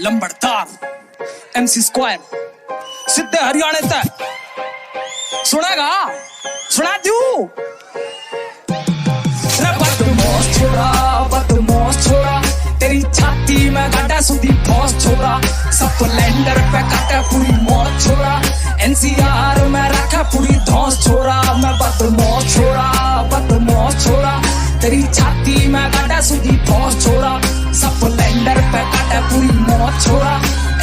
लंबड़दार MC square सीधे हरियाणे तक सुनेगा सुना दू बदमाश छोरा तेरी छाती में गाड़ा सुधी फौज छोरा स्प्लेंडर पे काटे पूरी मौत छोरा NCR में रखा पूरी धौस छोरा मैं बदमाश छोरा तेरी छाती में गाड़ा सुधी फौज छोरा स्प्लेंडर पे काटे पूरी मौत छोरा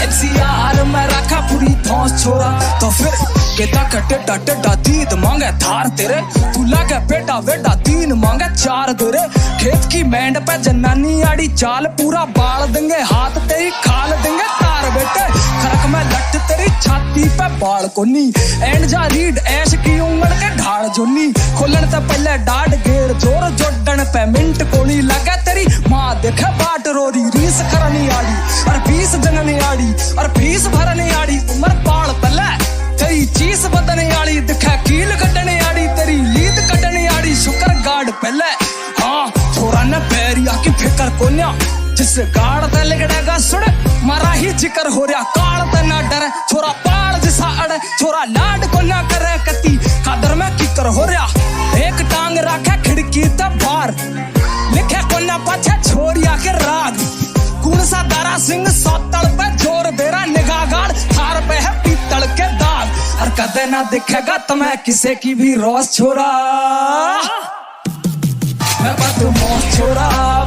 NCR में रखा पूरी धौस छोरा तो फिर केता कटे डाटे दादीद मांगे धार तेरे तू लागे बेटा बेटा दीन मांगे चार तेरे खेत की बैंड पे जनानी आड़ी चाल पूरा बाल देंगे हाथ तेरी खाल देंगे तार बेटे खरक में लट तेरी छाती पे बाल कोनी एंड जा रीड ऐश की उंगल के ढाल जोनी खोलन से पहले डाड गेर जोर जोड़न पे मिंट कोनी लगे तेरी माँ देखे बाट रोरी रीस करनी आड़ी और 20 जननी आड़ी और फीस भरनी आड़ी उम्र बाल तले तेरी चीज बदने आड़ी दिखा कील कटने आड़ी तेरी लीद कटने आड़ी शुक्र गार्ड पहले हाँ छोरा न पैरिया की फिकर कोन्या जिस गाड़ ते लिगड़ेगा सुन मारा ही जिक्र हो रहा काल ते ना डरे छोरा पाल जिसा अड़े छोरा लाड को ना करे कती कादर में किकर हो रहा एक टांग रखे खिड़की ते बाहर लिखे कोन्या पाछे छोरिया के राग कौन सा दारा सिंह सौतल पे जोर बेरा निगाह गाड़ थार पे है पीतल के दाग और कदे ना दिखेगा तुम्हें किसे की भी रोज छोरा मैं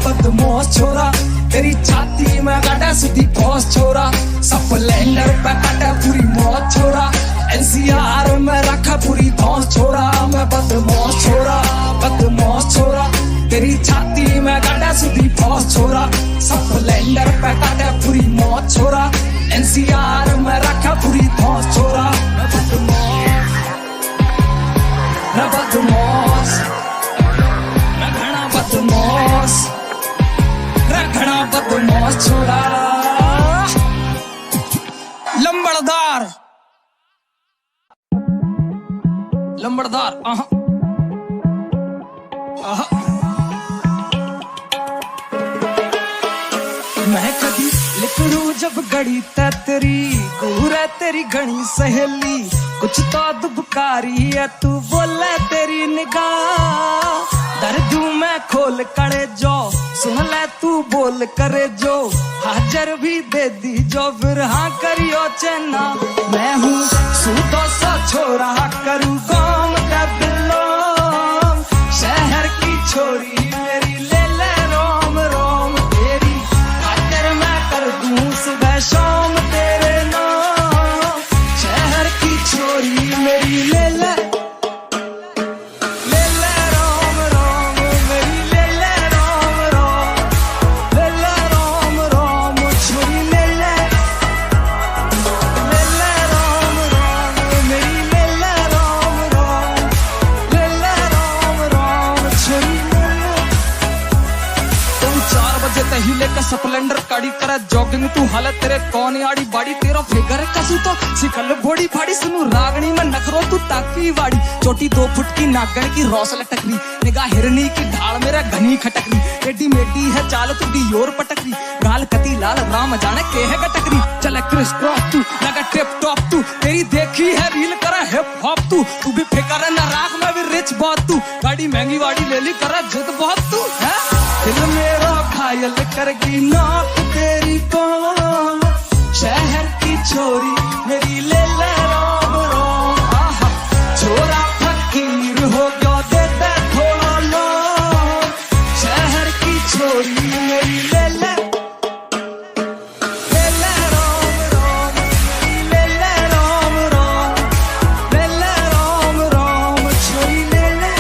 बदमाश छोरा तेरी छाती में गाड़ा सीधी फौज छोरा स्प्लेंडर पे काटे पूरी मौत छोरा NCR में रखा पूरी धौस छोरा मैं बदमाश छोरा तेरी छाती में गाड़ा सीधी फौज छोरा स्प्लेंडर पे काटे पूरी मौत छोरा NCR में रखा पूरी धौस छोरा मैं बदमाश रखना बदमाश छोरा लंबड़दार आहा मैं कभी लिखूं जब गड़ी तेरी घूरे तेरी घनी सहेली कुछ तो दुबकारी है तू बोले तेरी निगाह दर्द मैं खोल करे जो सुन ले तू बोल करे जो हाजर भी दे दी जो फिर हाँ करियो चेना मैं हूँ सूदो सा छोरा करूँ काम का बिलोंग शहर की छोरी मेरी ले ले रोम रोम तेरी हाजर मैं कर दूँ सुबह शाम तेरे नाम शहर की छोरी मेरी ले ले स्प्लेंडर काड़ी करा जॉगिंग तू हालत तेरे कौन आड़ी बाड़ी तेरा फिगर कसू तो सिखल बॉडी फाड़ी सुनू रागनी में नखरो तू ताकी वाड़ी चोटी 2 फुट की नागन की रौस लटकरी निगाह हिरनी की ढाल मेरा घनी खटकरी एडी मेडी है चाल तू डी योर पटकरी गाल कती लाल राम जाने के है गटकरी चले क्रिस क्रॉस तू लगा टिप टॉप तू तेरी देखी है रील करा हिप हॉप तू भी फिकर ना राख में भी रिच बहुत तू गाड़ी महंगी वाड़ी ले ली करा जिद बहुत तू है दिल मेरा घायल करगी नाक तेरी को शहर की छोरी मेरी ले ले रोम रोम आहा छोरा फकीर हो गया दे दे थोड़ा लोन शहर की छोरी मेरी ले ले रोम रोम ले ले रोम रोम छोरी ले ले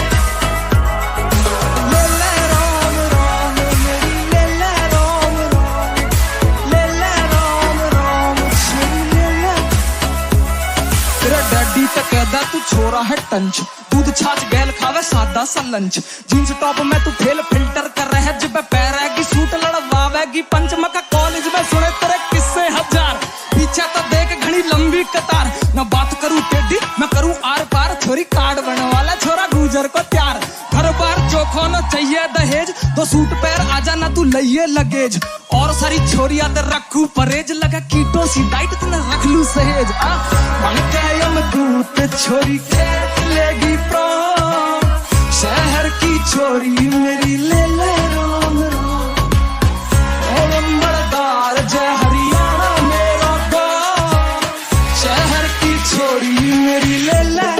तू छोरा है टंच दूध छाछ गैल खावे सादा सा लंच जींस टॉप में तू फेल फिल्टर कर रहे है जब पैरेगी सूट लड़वावेगी पंच मका कॉलेज में सुने तेरे किस्से हजार पीछे तो देख घनी लंबी कतार मैं बात करूं टेडी मैं करूं आर पार छोरी कार्ड बनने वाला छोरा गुजर को त्यार घर बार चोखो न चाहिए दहेज 2 सूट पैर आजा ना तू लइए लगेज और सारी छोरिया ते रखू परहेज लगा कीटो सी डाइट तना रख लू सहेज मन कहम दूत छोरी लेगी प्राण शहर की छोरी मेरी ले ले राम राम ओ लंबड़दार जय हरियाणा मेरा गाँव शहर की छोरी मेरी ले ले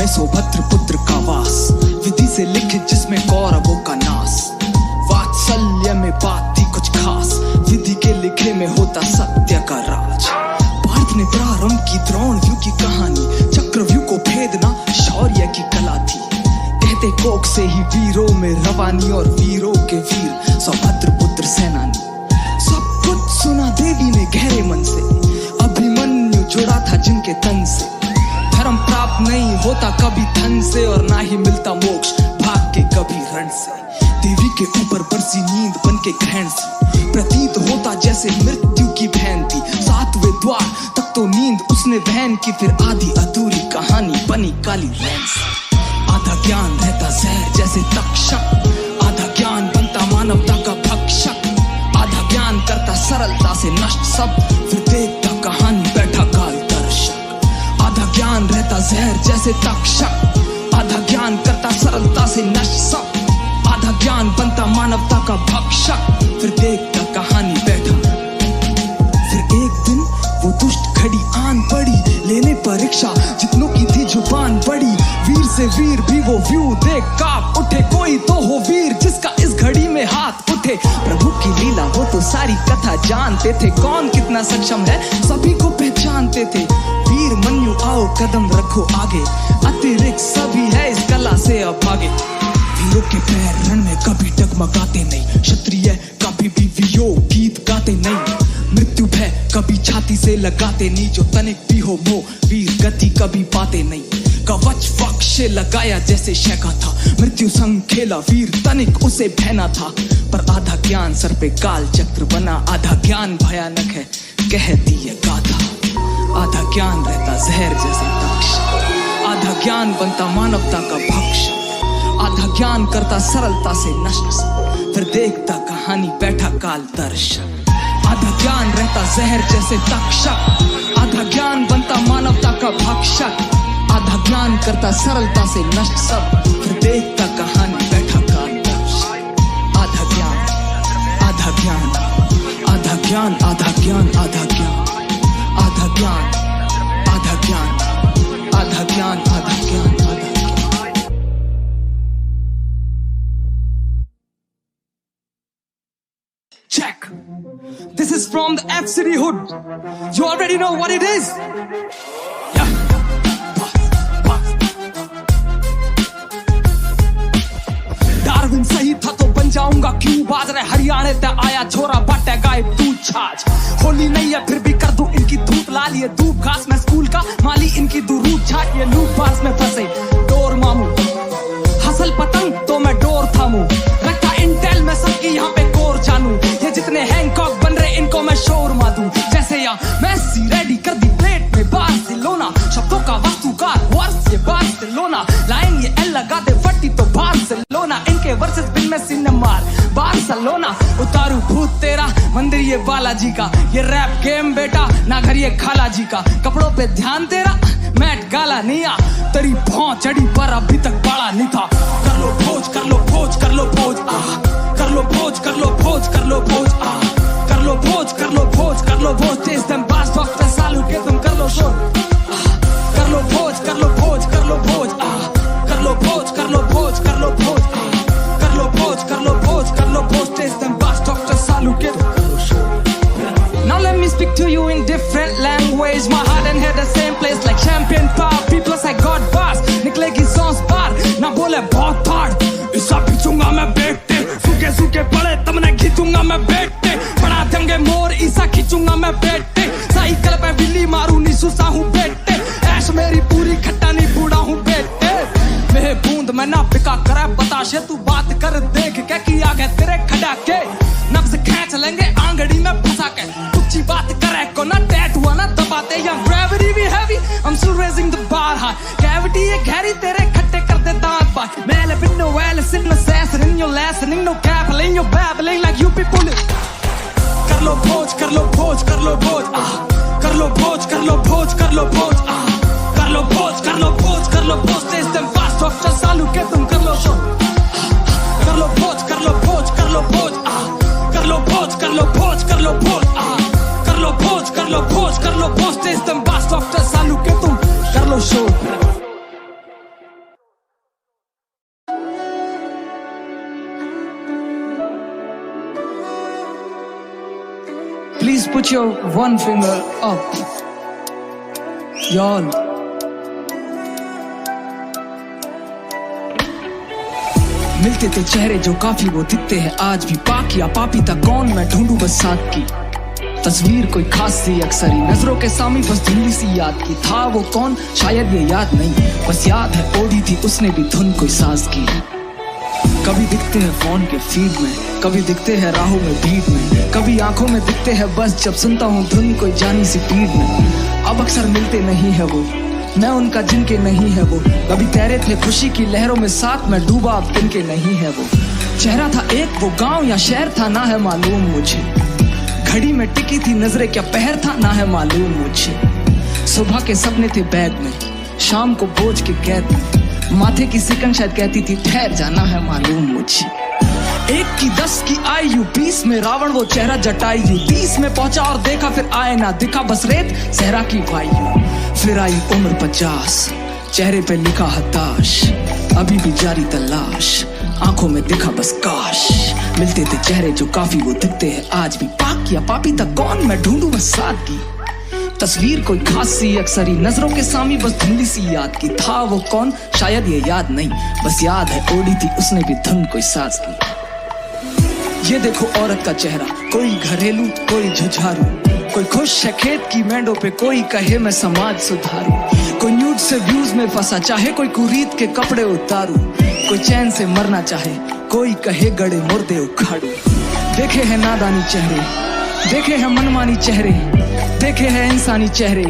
सौभद्र पुत्र का वास विधि से लिखित जिसमें कौरवों का नाश वात्सल्य में बात थी कुछ खास विधि के लिखे में होता सत्य का राज पार्थ ने प्रारंभ की द्रोणव्यूह की कहानी चक्रव्यूह को भेदना शौर्य की कला थी कहते कोक से ही वीरों में रवानी और वीरों के वीर सौभद्र पुत्र सेनानी सब कुछ सुना देवी ने गहरे मन से अभिमन्यु जुड़ा था जिनके तन से धर्म प्राप्त नहीं होता कभी धन से और ना ही मिलता मोक्ष भाग के कभी रण से देवी के ऊपर बरसी नींद बन के ग्रहण सी प्रतीत होता जैसे मृत्यु की बहन थी सातवें द्वार तक तो नींद उसने बहन की फिर आधी अधूरी कहानी बनी काली रैन सी आधा ज्ञान रहता जहर जैसे तक्षक आधा ज्ञान बनता मानवता का भक्षक आधा ज्ञान करता सरलता से नष्ट सब फिर देखता कहानी बैठा काल ज्ञान रहता जहर जैसे तक्षक आधा ज्ञान करता सरलता से नष्ट सब आधा ज्ञान बनता मानवता का भक्षक फिर देखता कहानी बैठा फिर एक दिन वो दुष्ट घड़ी आन पड़ी लेने परीक्षा जितनों की थी जुबान बड़ी वीर से वीर भी वो व्यू देख कांप उठे कोई तो हो वीर जिसका इस घड़ी में हाथ उठे प्रभु की लीला वो तो सारी कथा जानते थे कौन कितना सक्षम है सभी को पहचानते थे वीर मन्यु आओ कदम रखो आगे अतिरिक्त सभी है इस कला से अब आगे वीरों के पैर रण में कभी डगमगाते नहीं क्षत्रिय कभी भी वियोग गीत गाते नहीं मृत्यु भय कभी छाती से लगाते नहीं जो तनिक भी हो मोह वीर गति कभी पाते नहीं कवच वक्ष लगाया जैसे शैका था मृत्यु संग खेला वीर तनिक उसे बहना था पर आधा ज्ञान सर पे काल चक्र बना आधा ज्ञान भयानक है कहती है गाथा आधा ज्ञान रहता जहर जैसे तक्षक आधा ज्ञान बनता मानवता का भक्षक आधा ज्ञान करता सरलता से नष्ट फिर देखता कहानी बैठा काल दर्शक आधा ज्ञान रहता जहर जैसे तक्षक आधा ज्ञान बनता मानवता का भक्षक आधा ज्ञान करता सरलता से नष्ट सब फिर देखता कहानी बैठा काल दर्शक आधा ज्ञान आधा ज्ञान आधा ज्ञान आधा ज्ञान आधा ज्ञान आधा ज्ञान आधा ज्ञान आधा ज्ञान आधा ज्ञान आधा check this is from the F City hood you already know what it is yeah Darwin सही था तो बन जाऊंगा क्यों बाज रहे हरियाणा ते आया छोरा बटे गाय तू छाछ होली नहीं है फिर भी कर दूं इनकी धूप लाल ये धूप घास में स्कूल का माली इनकी दूर छाट ये लूप पास में फंसे डोर मामू हसल पतंग तो मैं डोर थामू रखा इंटेल में सबकी यहाँ पे कोर जानू ये जितने हैंकॉक बन रहे इनको मैं शोर मारूं जैसे या मैसी रेडी कर दी प्लेट में बार्सिलोना शब्दों का वास्तुकार वर्ष ये बार्सिलोना लाइन ये एल लगा दे फटी तो बार्सिलोना इनके वर्सेस बिन में सिनेमार बार्सिलोना उतारू भूत तेरा मंदिर ये बालाजी का ये रैप गेम बेटा ना घर ये खाला जी का कपड़ों पे ध्यान तेरा मैट गाला नहीं आ तेरी भौं चढ़ी पर अभी तक बड़ा नहीं था कर लो भोज कर लो भोज कर लो भोज कर लो भोज कर लो भोज कर लो भोज कर लो भोज कर लो भोज कर लो भोज तेज दम बास वक्त सालू के तुम कर लो शोर कर लो भोज कर लो भोज कर लो भोज कर लो भोज कर लो भोज कर लो भोज कर लो भोज कर लो भोज कर लो भोज तेज दम बास डॉक्टर सालू के तुम कर लो शोर Now let me speak to you in different garden है the same place like champagne pop plus I got bars निकलेगी सॉन्स बार ना बोले बहुत हार्ड ऐसा खींचूंगा मैं बेटे सूखे सूखे पड़े तब मैं खींचूंगा मैं बेटे बड़ा देंगे मोर ऐसा खींचूंगा मैं बेटे साइकिल पे बिल्ली मारू नहीं सुसा हूँ बेटे ऐश मेरी पूरी खट्टा नहीं बूढ़ा हूँ बेटे मेरे बूंद में ना पिका करे बताशे तू बात कर देख क्या किया गया तेरे खड़ा के नब्ज खींच लेंगे आंगड़ी में फंसा के ऊंची बात करे को ना टैट हुआ ना दबाते या ग्रेविटी भी heavy I'm still raising the bar high cavity है गहरी तेरे खट्टे कर दे दांत बाय मेले बिन्नो वेले signal assassin in your lesson no capping your babbling like you people कर लो भोज कर लो भोज कर लो भोज कर लो भोज कर लो भोज कर लो भोज कर लो भोज कर लो भोज कर लो भोज तेज दम फास्ट ऑफ चालू के तुम कर लो शो कर लो भोज कर लो भोज कर लो भोज कर लो भोज कर लो भोज कर लो भोज कर लो भोज कर लो भोज कर लो भोज तेज दम फास्ट ऑफ चालू के तुम कर लो show Please put your one finger up. Y'all. मिलते थे चेहरे जो काफी वो दिखते हैं आज भी पाक या पापी था कौन मैं ढूंढूं बस साथ की तस्वीर कोई खास सी अक्सर ही नजरों के सामने बस धुंधली सी याद की था वो कौन शायद ये याद नहीं बस याद है ओढ़ी थी उसने भी धुन कोई साज की कभी दिखते हैं फोन के फीड में कभी दिखते हैं राहों में भीड़ में कभी आंखों में दिखते हैं बस जब सुनता हूँ धुन कोई जानी सी पीड़ में अब अक्सर मिलते नहीं है वो मैं उनका जिनके नहीं है वो कभी तैरे थे खुशी की लहरों में साथ में डूबा अब तिनके नहीं है वो चेहरा था एक वो गांव या शहर था ना है मालूम मुझे घड़ी में टिकी थी नजरें क्या पहर था ना है मालूम मुझे सुबह के सपने थे बैग में शाम को बोझ के कैद में माथे की सिकन शायद कहती थी ठहर जाना है मालूम मुझे 1 की 10 की आयु 20 में रावण वो चेहरा जटायु 30 में पहुंचा और देखा फिर आए ना दिखा बस रेत सहरा की वायु फिर आई उम्र 50 चेहरे पे लिखा हताश अभी भी जारी तलाश आंखों में दिखा बस काश मिलते थे चेहरे जो काफी वो दिखते हैं आज भी पाक या पापी तक कौन मैं ढूंढूं बस सादगी तस्वीर कोई खास सी अक्सर ही नजरों के सामने बस धुंधली सी याद की था वो कौन शायद ये याद नहीं बस याद है ओढ़ी थी उसने भी धुन कोई साज की ये देखो औरत का चेहरा कोई घरेलू कोई झुझारू कोई खुश है खेत की मेंढों पे कोई कहे मैं समाज सुधारू कोई न्यूड से व्यूज में फंसा चाहे कोई कुरीत के कपड़े उतारू कोई चैन से मरना चाहे कोई कहे गड़े मुर्दे उखाड़ू देखे है नादानी चेहरे देखे है मनमानी चेहरे देखे हैं इंसानी चेहरे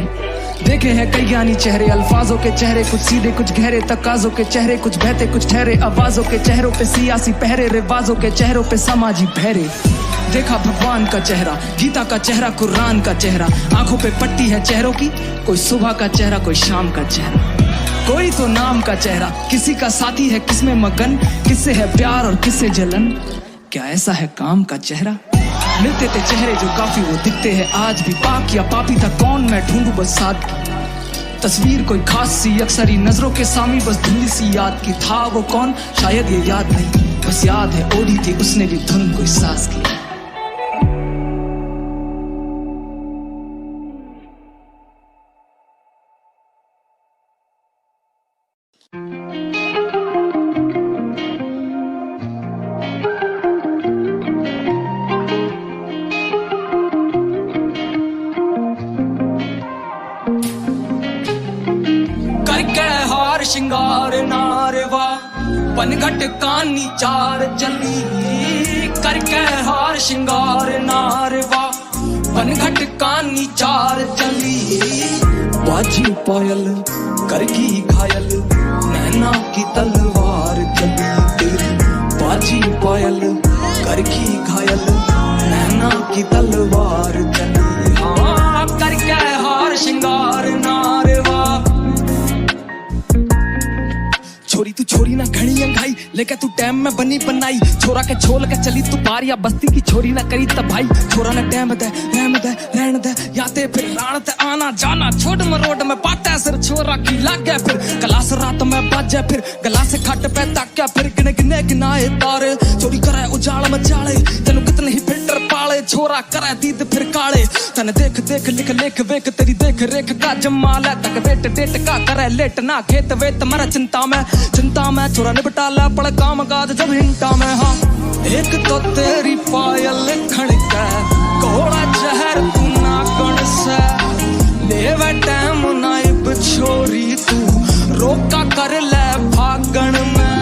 देखे हैं कईयानी चेहरे अल्फाजों के चेहरे कुछ सीधे कुछ गहरे तकाजों के चेहरे कुछ बहते कुछ ठहरे आवाजों के चेहरों पे सियासी पहरे रिवाजों के चेहरों पे समाजी बहरे देखा भगवान का चेहरा गीता का चेहरा कुरान का चेहरा आंखों पे पट्टी है चेहरों की कोई सुबह का चेहरा कोई शाम का चेहरा कोई तो नाम का चेहरा किसी का साथी है किसमें मगन किससे है प्यार और किससे जलन क्या ऐसा है काम का चेहरा मिलते थे चेहरे जो काफी वो दिखते हैं आज भी पाक या पापी था कौन मैं ढूंढूं बस सादगी तस्वीर कोई खास सी अक्सर ही नजरों के सामने बस धुंधली सी याद की था वो कौन शायद ये याद नहीं बस याद है ओढ़ी थी उसने भी धुन कोई साज की श्रृंगार नारवा पनघट कानी चार चली करके हार श्रृंगार नारवा पनघट कानी चार चली बाजी पायल करगी घायल नैना की तलवार चली तेरी बाजी पायल करगी घायल नैना की तलवार चली हाँ करके हार श्रृंगार नारवा छोरी तू छोरी ना घनी अंघाई लेके तू टैम में बनी बनाई छोरा के छोल के चली तू पार या बस्ती की छोरी ना करी तब भाई छोरा ना टैम दे रहन दे याते फिर राण ते आना जाना छोड़ मरोड़ में पाता सिर छोरा की लाग गया फिर गलास रात में बाजे फिर गलास खट पे ताक्या फिर गिने गिने गिनाए तारे चोरी करे उजाड़ मचाले तेनु कितने ही फिल्टर पाले छोरा करे दीद फिर काले तने देख देख लिख लेख वेख तेरी देख रेख का जमाल है तक वेट डेट का करे लेट ना खेत वेत मरा चिंता में छोरा निपटा ला पड़ काम काज जब हिंटा में हाँ एक तो तेरी पायल खड़का घोड़ा जहर तू ना कण से लेवे टाइम नाइब छोरी तू रोका कर ले भागण में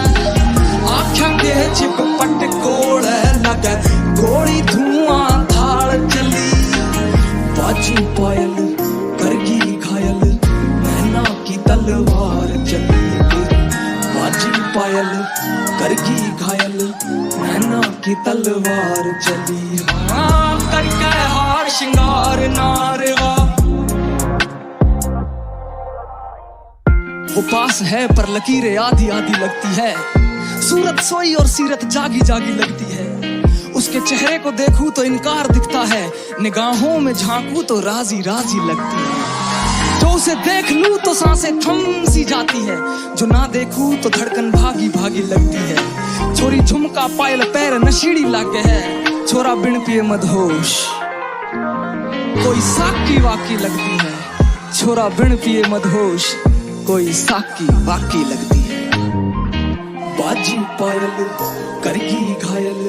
आँखों के चिप पट कोड़े लगे गोली धुआं थाल चली बाजू पायल करगी घायल नैना की तलवार चली बाजू पायल करगी घायल नैना की तलवार चली हाँ करके हार श्रृंगार नारवा वो पास है पर लकीरें आधी आधी लगती है सूरत सोई और सीरत जागी जागी लगती है उसके चेहरे को देखूं तो इनकार दिखता है निगाहों में झांकूं तो राजी राजी लगती है जो उसे देख लूं तो सांसें थम सी जाती है जो ना देखूं तो धड़कन भागी भागी लगती है छोरी झुमका पायल पैर नशीड़ी लागे है छोरा बिन पिए मदहोश कोई साकी वाकी लगती है छोरा बिन पिए मदहोश कोई साकी वाकी लगती है बाजी पायल करगी घायल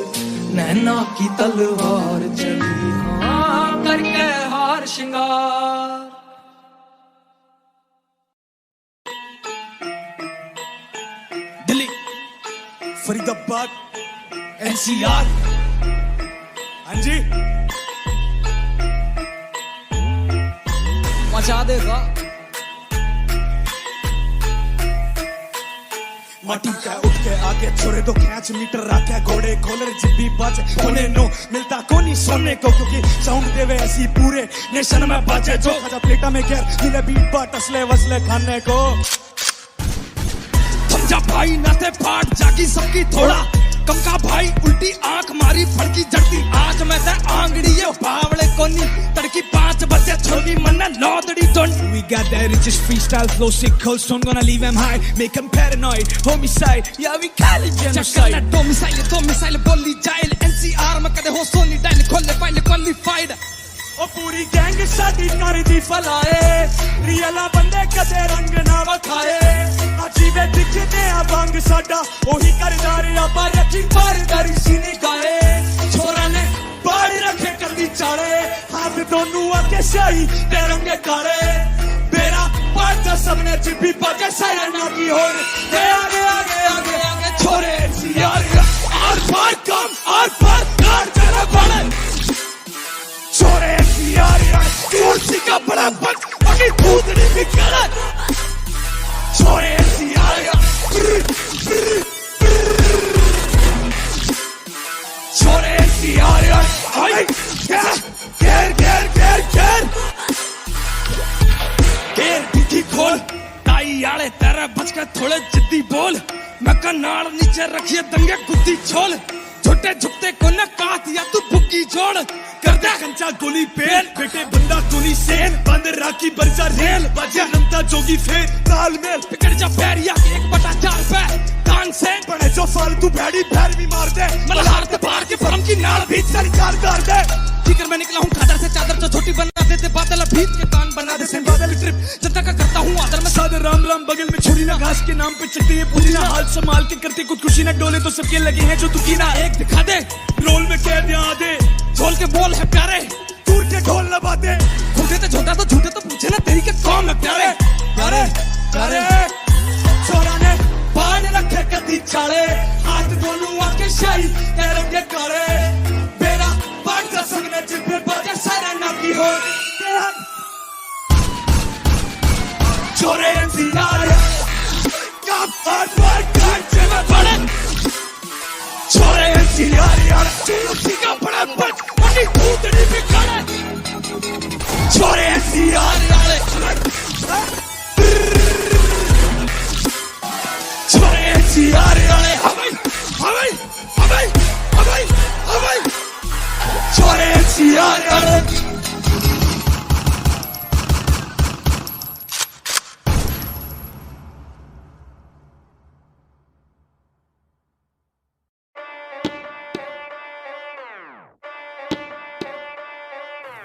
नैना की तलवार चली हाँ करके हार श्रृंगार दिल्ली फरीदाबाद एनसीआर हाँ जी मचा देगा माटी का उठ के आगे छोड़े दो खैच मीटर रखे घोड़े खोलर जिब्बी बच होने नो मिलता कोनी सोने को क्योंकि साउंड देवे ऐसी पूरे नेशन में बचे जो खजा प्लेटा में घेर मिले बीट बाट असले वसले खाने को समझा भाई नाते फाट जागी सबकी थोड़ा कम का भाई उल्टी आंख मारी फड़की जड़ती आज मैं ते आंगड़ी ये बावले कोनी तड़की 5 बजे छोड़ी मन्ना लौदड़ी don't we got that richest freestyle flow sick cold stone gonna leave him high make him paranoid homicide yeah we call it genocide दो मिसाइल बोली जाइल एनसीआर में कदे हो सोनी डाइल खोले फाइल क्वालिफाइड ओ पूरी गैंग साडी कर दी फलाए रियला बंदे कदे रंग ना वखाए अजीबे दिखने आ बंग साडा ओही करदार आपा रखी पारदारी सीनी गाए छोरा ने बाड़ रखे कर दी चाड़े हाथ दोनों आके शाही तेरंगे काले बेरा पाचा सबने चिपी पाके सायना की हो ते आगे आगे आगे आगे छोरे यार आर पार कम आर पार कार तेरा बड़े छोरे यार कुर्सी का बड़ा बच अभी भूतनी भी गलत छोरे यार छोरे यार हाय घेर घेर घेर घेर घेर दिखी खोल ताई आले तेरे बच के थोड़े जिद्दी बोल मैं कनाड़ नीचे रखिए दंगे गुद्दी छोल छोटे झुकते को न काट या तू बुक्की जोड़ कर दे कंचा गोली पेल बेटे बंदा गोली सेन बंद राखी बरजा रेल बजे नमता जोगी फेर तालमेल पिकड़ जा पैरिया 1/4 पे कान से बड़े जो फालतू भैड़ी भैर भी मार दे मल्हार ते पार के फरम की नाल भी सरकार कर दे फिकर मैं निकला हूँ खादर से चादर जो छोटी बना देते बादल भीत के कान बना दे से बादल ट्रिप जनता का करता हूँ आदर में सादर राम राम बगल में छुरी ना घास के नाम पे चलती है पूरी ना हाल संभाल के करते कुछ खुशी ना डोले तो सबके लगे हैं जो दुखी ना एक दिखा दे रोल में कह दिया दे झोल के बोल है प्यारे दूर के ढोल लबा दे झूठे तो झूठा तो झूठे तो पूछे ना तेरी के कौन है प्यारे प्यारे प्यारे छोरा ने बाण रखे कदी चाले हाथ दोनों आके शाही तेरंगे काले बेरा बाण का संगने जिब्बे बाजे सारा ना की हो छोरे यार का बात कांचे में पड़े छोरे यार चूसी का बड़ा बच अपनी भूतनी भी खड़े छोरे यार छोरे यार हमें छोरे यार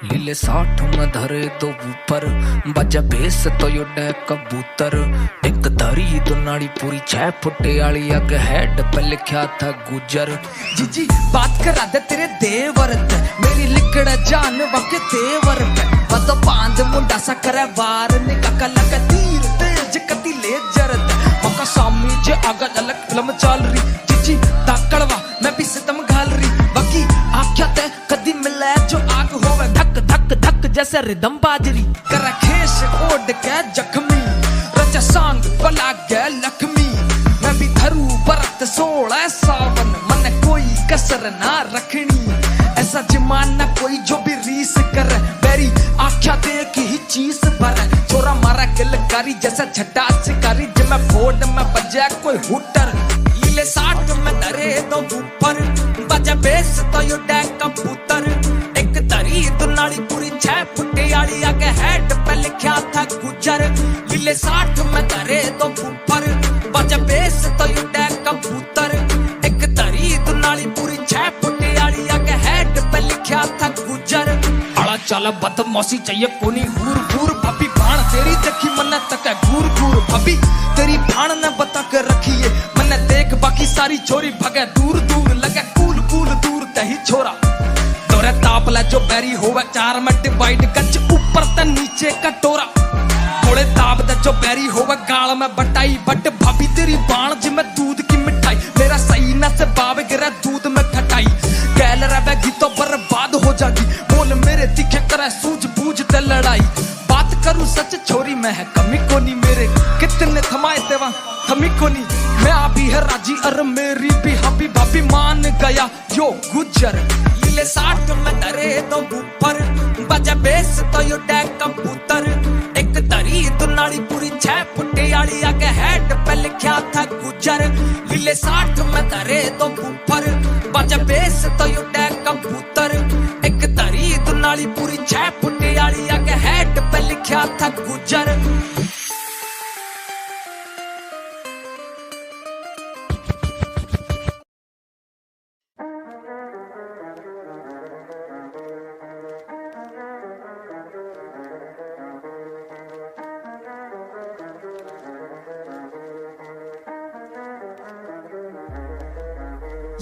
लीले 60 में धरे तो ऊपर बजा बेस तो यो डे कबूतर एक धरी तो नाड़ी पूरी 6 फुटे आली अग हेड पे लिखा था गुजर। जीजी बात करा दे तेरे देवर ते मेरी लिकड़ जान वके तेवर पे बदो बांध मुंडा सा करे वार निका लगा तीर तेज कती ले जरत मका सामी जे आगा अलग फिल्म चल रही जीजी दाकड़वा मैं भी सितम घाल रही बाकी आख्या ते कदी मिले जो आग होवे धक धक धक जैसे रिदम बाजरी कर खेश ओढ़ के जख्मी रचा सांग बला गए लक्ष्मी मैं भी धरू बरत 16 सावन मन कोई कसर ना रखनी ऐसा जमाना कोई जो भी रीस कर मेरी आख्या दे की ही चीज भर छोरा मारा किलकारी जैसा झटा शिकारी जब मैं बोर्ड में बजा कोई हुटर लीले 60 में धरे तो ऊपर बजा बेस तो यो डैक कबूतर एक तरी तो नाड़ी पूरी 6 फुटे आली आगे हेड पे लिखा था गुजर लीले 60 में धरे तो ऊपर बजा बेस तो यो डैक कबूतर एक तरी तो नाड़ी पूरी 6 फुटे आली आगे हेड पे लिखा था गुजर। आला चाला बदमाशी चाहिए कोनी हूर हूर भाभी भाण तेरी देखी मन तक घूर घूर भाभी तेरी भाण ने बता के रखी है मन देख बाकी सारी छोरी भगे दूर दूर लगे कूल कूल दूर तही छोरा तोरे तापला जो बैरी होवे 4 में डिवाइड गच ऊपर ते नीचे कटोरा थोड़े ताप दा जो बैरी होवे गाल में बटाई बट भाभी तेरी बाण जिमें दूध की मिठाई मेरा सही न से बाब गिरा दूध में खटाई गैल रवेगी तो बर्बाद हो जागी बोल मेरे दिखे करे सूझबूझ ते लड़ाई बात करूं सच छोरी में है कमी कोनी मेरे कितने थमाए तेवा थमी कोनी मैं अभी है राजी अर मेरी भी हबी भाभी मान गया यो गुजर लीले 60 में धरे तो ऊपर बजा बेस तो यो डैक कबूतर एक तरी तो नाड़ी पूरी 6 फुटे आली आगे हेड पे लिखा था गुजर लीले 60 में धरे तो ऊपर बजा बेस तो यो डैक कबूतर एक तरी तो नाड़ी पूरी 6 फुटे आली आगे हेड पे लिखा था गुजर।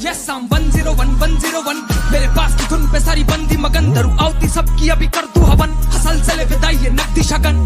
Yes, I'm 101 मेरे पास की धुन पे सारी बंदी मगन धरू आवती सबकी अभी कर दूं हवन हसल चले विदाई ये नकदी शगन।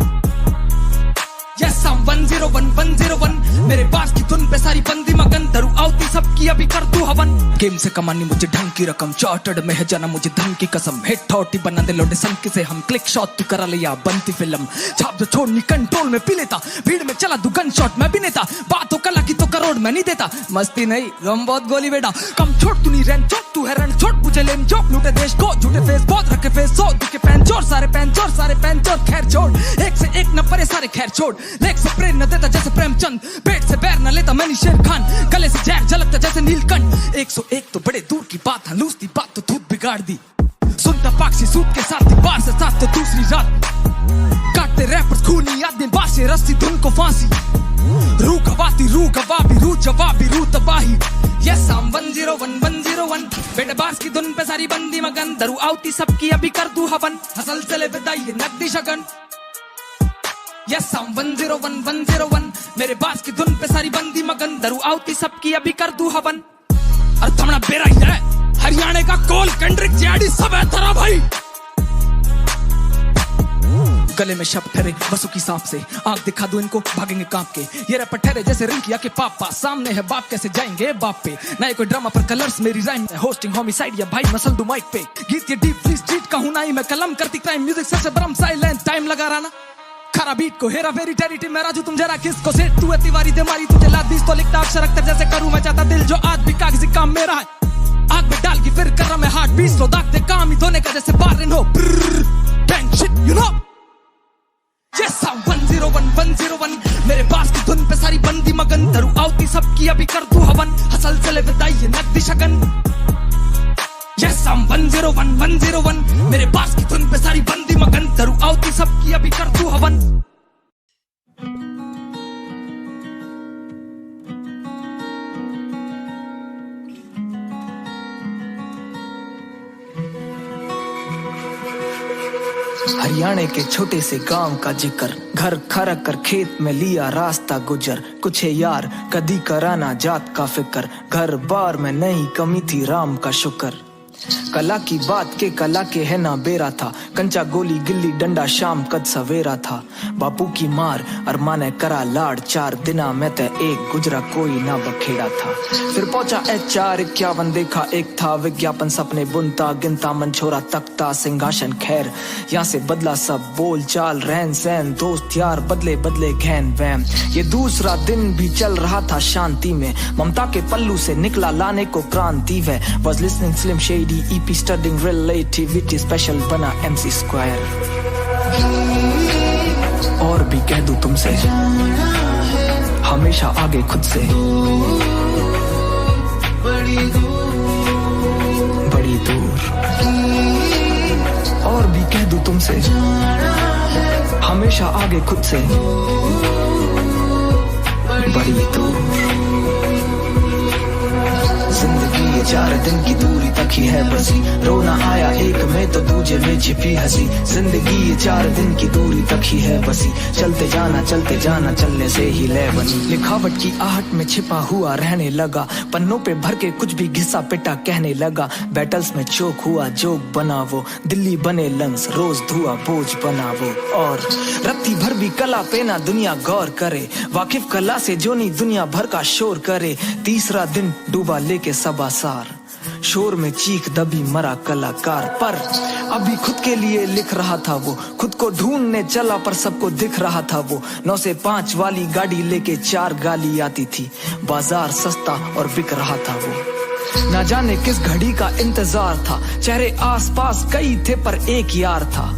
Yes, I'm 101 मेरे पास की धुन पे सारी बंदी मगन धरू आवती सबकी अभी कर दूं हवन। गेम से कमानी मुझे ढंग की रकम चार्टर्ड में है जाना मुझे धन की कसम हिट थॉटी बना दे लोडे संक से हम क्लिक शॉट तू करा लिया बनती फिल्म छाप जो छोड़नी कंट्रोल में पी लेता भीड़ में चला दू गन शॉट मैं भी नेता बातों कला की तो करोड़ मैं नहीं देता मस्ती नहीं गम बहुत गोली बेटा कम छोड़ तू नहीं रैन चोट तू है रन छोड़ पूछे लेम जोक लूटे देश को झूठे फेस बहुत रखे फेस सो दुखे पैन चोर सारे पैन चोर खैर छोड़ एक से एक न परे सारे खैर छोड़ लेग से प्रेम न देता जैसे प्रेमचंद पेट से बैर न लेता मैंने शेर खान गले से जैक झलकता जैसे नीलकंठ 101 तो बड़े दूर की बात हलूस दी बात तो धूप बिगाड़ दी सुनता पाक्षी सूट के साथ थी बार से साथ तो दूसरी रात काटते रैपर्स खूनी आदमी बाशे रस्सी धुन को फांसी रू गवाती रू गवाबी रू जवाबी रू तबाही Yes, I'm 101 बेटे बास की धुन पे सारी बंदी मगन धरू आवती सबकी अभी कर दूं हवन हसल चले विदाई नकदी शगन। Yes, I'm 101 मेरे बास की धुन पे सारी बंदी मगन धरू आवती सबकी अभी कर दूं हवन। और थमना बेरा ही है हरियाणा का कोल केंड्रिक जेडी सब है तेरा भाई गले में शब्द ठहरे बसों की सांप से आंख दिखा दो इनको भागेंगे कांप के ये रैपर ठहरे जैसे रिंकिया के पापा सामने है बाप कैसे जाएंगे बाप पे ना कोई ड्रामा पर कलर्स मेरी राइम है होस्टिंग होमिसाइड या भाई मसल दो माइक पे गीत ये डीप फ्री स्ट्रीट का हूं ना ही मैं कलम करती क्राइम म्यूजिक सबसे बरम साइलेंट टाइम लगा रहा ना खरा बीट को हेरा फेरी टेरिटरी में राजू तुम जरा किसको सेट तू है तिवारी दे मारी तुझे लाद बीस तो लिखता अक्षर अख्तर जैसे करूं मैं चाहता दिल जो आज भी कागजी काम मेरा है आग में डाल की फिर कर रहा मैं हार्ट बीस तो दागते काम ही धोने का जैसे बारिन हो bang shit you know. Yes, I'm 101 मेरे पास की धुन पे सारी बंदी मगन धरू आवती सबकी अभी कर दूं हवन हसल चले विदाई नकदी शगन। Yes, I'm 101 मेरे पास की धुन पे सारी बंदी मगन धरू आवती सबकी अभी कर दूं हवन। हरियाणा के छोटे से गांव का जिक्र, घर खरक कर खेत में लिया रास्ता गुजर, कुछ है यार कदी कराना जात का फिक्र, घर बार में नहीं कमी थी राम का शुक्र। कला की बात के कला के है ना बेरा था, कंचा गोली गिल्ली डंडा शाम कद सवेरा था। बापू की मार अरमान ने करा लाड़, 4 दिना में ते एक गुजरा कोई ना बखेड़ा था। फिर पहुंचा HR 51 देखा एक था विज्ञापन, सपने बुनता गिनता मन छोरा तख्ता सिंहासन खैर। यहाँ से बदला सब बोल चाल रहन सहन, दोस्त यार बदले बदले घैन वैम। ये दूसरा दिन भी चल रहा था शांति में, ममता के पल्लू से निकला लाने को क्रांति वे। Was listening Slim Shady EP studying relativity, special बना MC Square। और भी कह दूं तुमसे हमेशा आगे खुद से, बड़ी दूर। और भी कह दूं तुमसे हमेशा आगे खुद से, बड़ी दूर। जिंदगी ये 4 दिन की दूरी तक ही है बसी, रोना आया एक में तो दूजे में छिपी हंसी। जिंदगी ये 4 दिन की दूरी तक ही है बसी, चलते जाना चलने से ही लय बनी। लिखावट की आहट में छिपा हुआ रहने लगा, पन्नों पे भर के कुछ भी घिसा पिटा कहने लगा। बैटल्स में चोक हुआ जोक बना वो, दिल्ली बने लंग्स रोज धुआ बोझ बना वो। और रत्ती भर भी कला पे ना दुनिया गौर करे, वाकिफ कला से जो नहीं दुनिया भर का शोर करे। तीसरा दिन डूबा लेके सबासार, शोर में चीख दबी मरा कलाकार। पर अभी खुद के लिए लिख रहा था वो, खुद को ढूंढने चला पर सबको दिख रहा था वो। 9 से 5 वाली गाड़ी लेके 4 गाली आती थी, बाजार सस्ता और बिक रहा था वो। ना जाने किस घड़ी का इंतजार था, चेहरे आसपास कई थे पर एक यार था।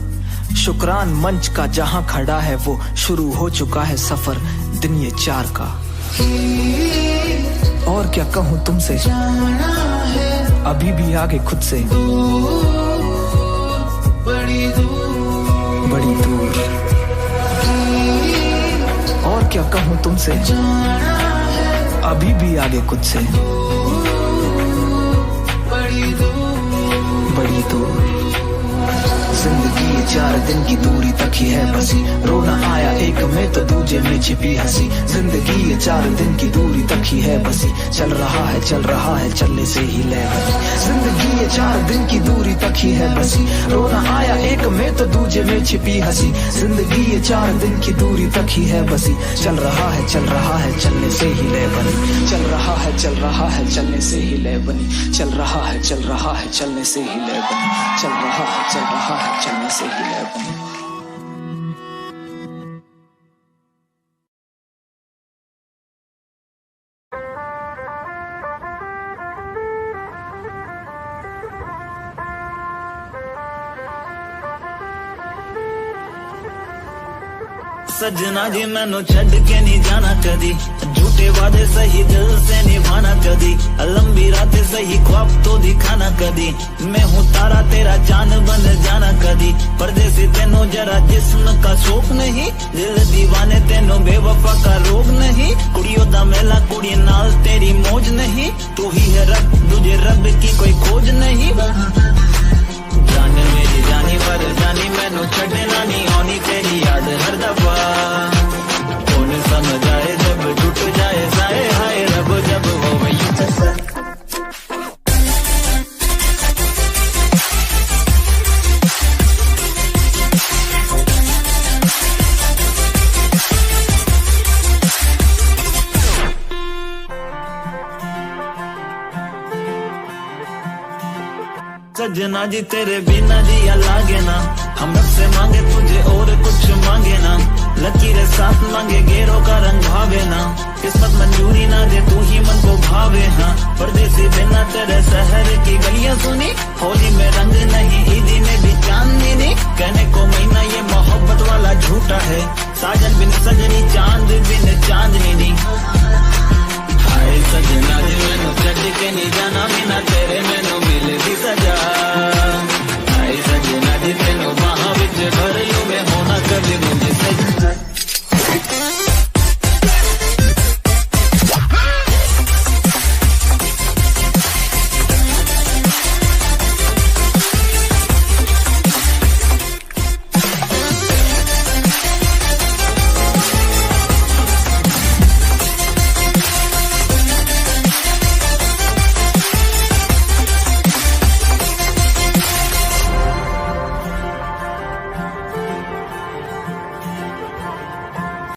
शुक्रान मंच का जहां खड़ा है वो, शुरू हो चुका है सफर दिन ये 4 का। और क्या कहूँ तुमसे अभी भी आगे खुद से, बड़ी दूर। और क्या कहूँ तुमसे अभी भी आगे खुद से, बड़ी दूर। जिंदगी ये 4 दिन की दूरी तक ही है बसी, रोना आया एक में तो दूजे में छिपी हंसी। जिंदगी ये 4 दिन की दूरी तक ही है बसी, चल रहा है चलने से ही लय बनी। जिंदगी ये 4 दिन की दूरी तक ही है बसी, रोना आया एक में तो दूजे में छिपी हंसी। जिंदगी ये 4 दिन की दूरी तक ही है बसी, चल रहा है चलने से ही लय बनी। चल रहा है चलने से ही लय बनी। चल रहा है चलने से ही लय बनी। चल रहा है चलने से ही लय बनी। सजना जी मैनू छड़ के नहीं जाना कदी, झूठे वादे सही दिल से निभाना कदी, लंबी रातें सही ख्वाब तो दिखाना कदी। मैं हूँ तारा तेरा चांद बन जाना कदी, परदेसी तेनों जरा जिस्म का शौक नहीं, दिल दीवाने तेनों बेवफा का रोग नहीं। कुड़ियों दा मेला कुड़ी नाल तेरी मौज नहीं, तू ही है रब तुझे रब की कोई खोज नहीं। जान मेरी जानी पर जानी मैनू छड़ना नहीं आनी तेरी याद हर दफा। कौन समझ आए जब टूट जाए साए हाय रब जब हो वही सजना जी तेरे बिना जिया लागे ना, हम रब से मांगे तुझे और कुछ मांगे ना। लकीरें साथ मांगे गेरों का रंग भावे ना, किस्मत मंजूरी ना दे तू ही मन को भावे। हाँ परदेसी बिना तेरे शहर की गलियां सुनी, होली में रंग नहीं ईदी में भी चांदनी नहीं। कहने को महीना ये मोहब्बत वाला झूठा है, साजन बिन सजनी चांद बिन चांदनी नहीं। हाय सजना जी मैनू छड़ के नहीं जाना बिना तेरे मैनू